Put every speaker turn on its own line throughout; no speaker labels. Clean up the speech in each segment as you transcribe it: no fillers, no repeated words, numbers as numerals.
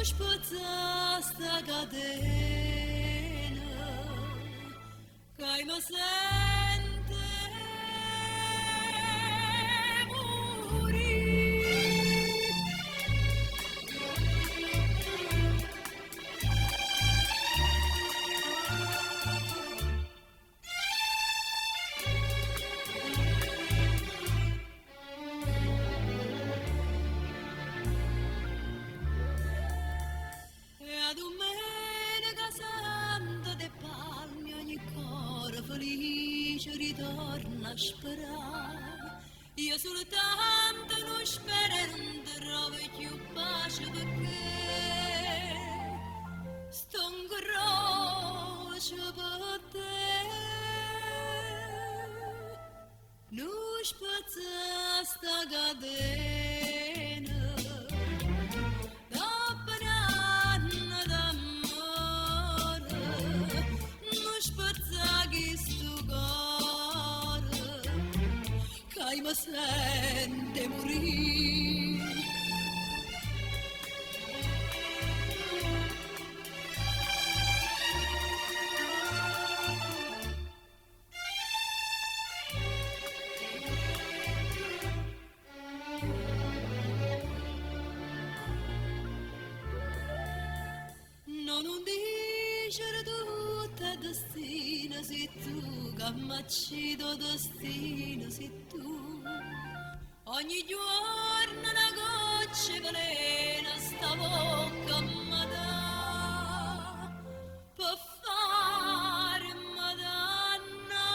spăța sta cadena, cai mă sente muri. Ritorna a sperare, io soltanto non spero non trovo più pace perché sto in croce per te. Non spezza sta catena, dopo un anno d'amore, non spezza chi sto che mi sente morire. Non dicere tutto è destino, sei tu che m'accido destino, sei tu. Ogni giorno una goccia velena sta bocca mi dà per fare madonna.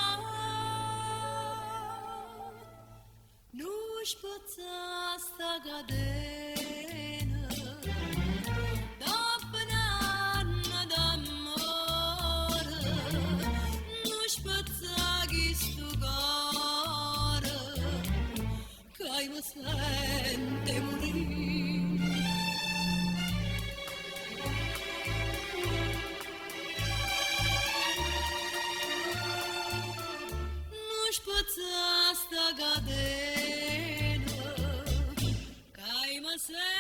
Non spezza sta catena, dopo un anno d'amore, non spezza chi sto cuore che mi sente morire. Non spezza sta catena che mi sente